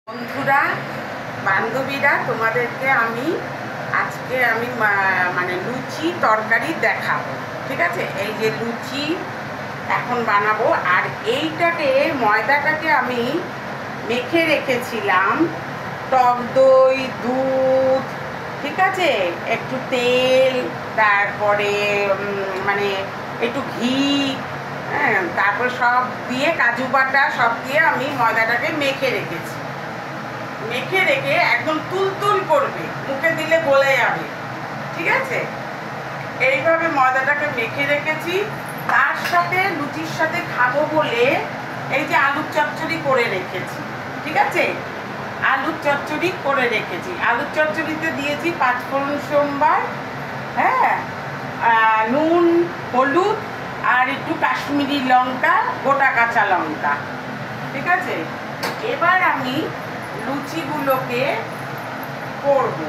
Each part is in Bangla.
বন্ধুরা, বান্ধবীরা, তোমাদেরকে আজকে আমি মানে লুচি তরকারি দেখাবো। ঠিক আছে, এই যে লুচি এখন বানাবো। আর এইটাকে ময়দাটাকে আমি মেখে রেখেছিলাম টক দই, দুধ, ঠিক আছে, একটু তেল, তারপরে মানে একটু ঘি, হ্যাঁ, তারপর সব দিয়ে কাজু বাটা সব দিয়ে আমি ময়দাটাকে মেখে রেখেছি। মেখে রেখে একদম তুলতুল করবে, মুখে দিলে গলে যাবে। ঠিক আছে, এইভাবে ময়দাটাকে মেখে রেখেছি। তার সাথে লুচির সাথে খাবো বলে এই যে আলুর চচ্চড়ি করে রেখেছি। ঠিক আছে, আলুর চচ্চড়ি করে রেখেছি। আলুর চচ্চড়িতে দিয়েছি 5 ফোড়ন সোমবার, হ্যাঁ, নুন, হলুদ আর একটু কাশ্মীরি লঙ্কা, গোটা কাঁচা লঙ্কা। ঠিক আছে, এবার আমি লুচিগুলোকে করব।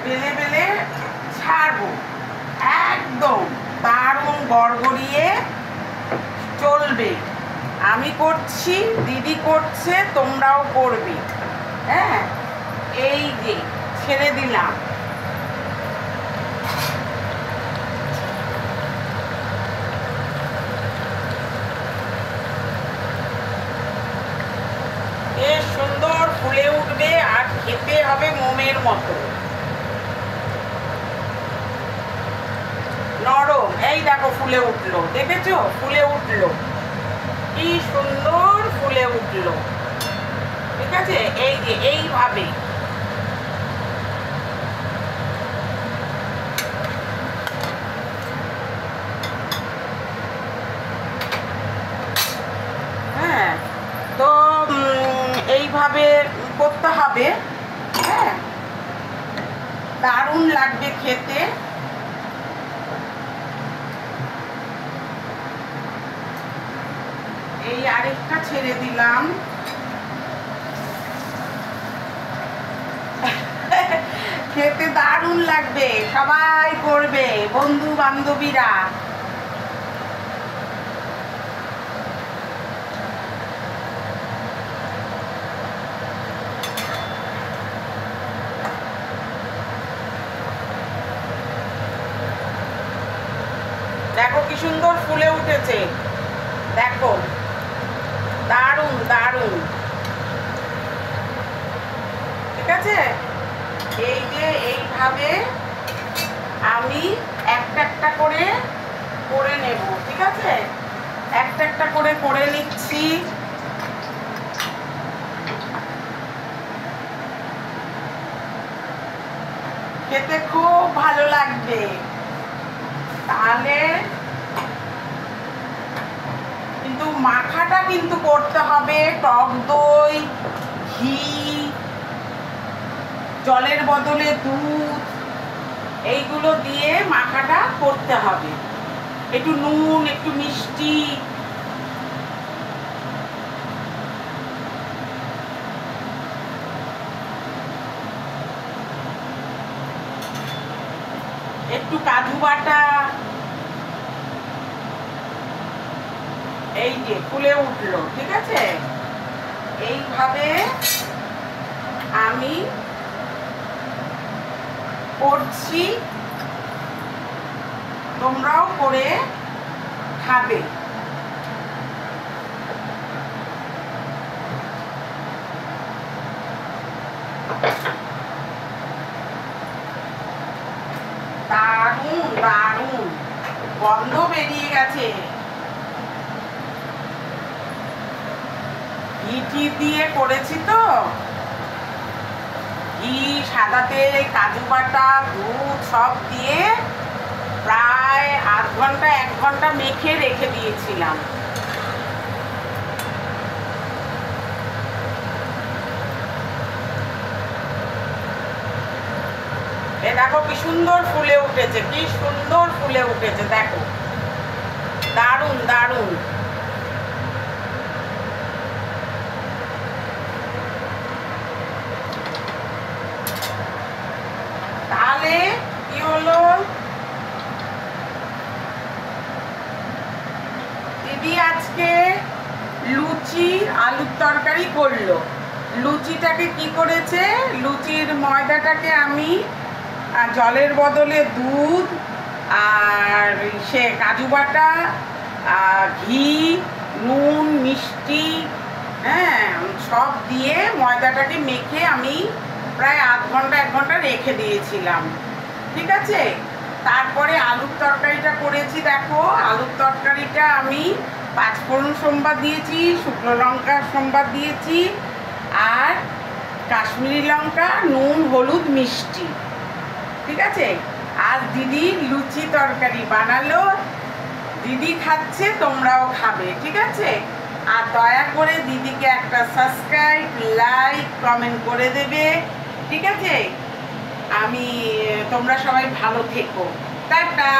বেলে বেলে ছাড়বো, একদম দারুণ গড়গড়িয়ে চলবে। আমি করছি, দিদি করছে, তোমরাও করবে। হ্যাঁ, এই যে ছেড়ে দিলাম। বেশ সুন্দর ফুলে উঠবে আর খেতে হবে মোমের মতো নরম। এই দেখো ফুলে উঠলো, দেখেছো? ফুলে উঠলো, কি সুন্দর ফুলে উঠলো। ঠিক আছে, এই যে এইভাবে হ্যাঁ, তো এইভাবে করতে হবে। হ্যাঁ, দারুণ লাগবে খেতে। এই আরেকটা ছেড়ে দিলাম। খেতে দারুণ লাগবে, সবাই করবে, বন্ধু বান্ধবীরা। দেখো কি সুন্দর ফুলে উঠেছে, দেখো, দারুণ দারুণ। ঠিক আছে, এই যে এইভাবে আমি একটা একটা করে করে নেব। ঠিক আছে, একটা একটা করে করে নিচ্ছি। খেতে খুব ভালো লাগবে। তাহলে কিন্তু মাখাটা কিন্তু করতে হবে টক দই, ঘি, জলের বদলে দুধ, এইগুলো দিয়ে মাখাটা করতে হবে। একটু নুন, একটু মিষ্টি, একটু কাজু বাটা। এই যে ফুলে উঠলো। ঠিক আছে, এইভাবে আমি করছি, তোমরাও করে খাবে। দারুণ দারুণ গন্ধ বেরিয়ে গেছে। ঘি দিয়ে করেছি তো, ঘি, সাদা তেল, কাজু বাটা, দুধ সব দিয়ে প্রায় আধ ঘন্টা 1 ঘন্টা মেখে রেখে দিয়েছিলাম। এ দেখো কি সুন্দর ফুলে উঠেছে, কি সুন্দর ফুলে উঠেছে, দেখো, দারুণ দারুণ। তাহলে কি হলো, দিদি আজকে লুচি আলুর তরকারি করলো। লুচিটাকে কি করেছে, লুচির ময়দাটাকে আমি জলের বদলে দুধ আর সে কাজু বাটা, ঘি, নুন, মিষ্টি, হ্যাঁ সব দিয়ে ময়দাটাকে মেখে আমি প্রায় আধ ঘন্টা 1 ঘন্টা রেখে দিয়েছিলাম। ঠিক আছে, তারপরে আলুর তরকারিটা করেছি। দেখো আলুর তরকারিটা আমি 5 ফোড়ন সম্বাদ দিয়েছি, শুকনো লঙ্কা সম্বাদ দিয়েছি, আর কাশ্মীরি লঙ্কা, নুন, হলুদ, মিষ্টি। ঠিক আছে, আর দিদি লুচি তরকারি বানালো, দিদি খাচ্ছে, তোমরাও খাবে। ঠিক আছে, আর দয়া করে দিদিকে একটা সাবস্ক্রাইব, লাইক, কমেন্ট করে দেবে। ঠিক আছে, তোমরা সবাই ভালো থেকো। টাটা।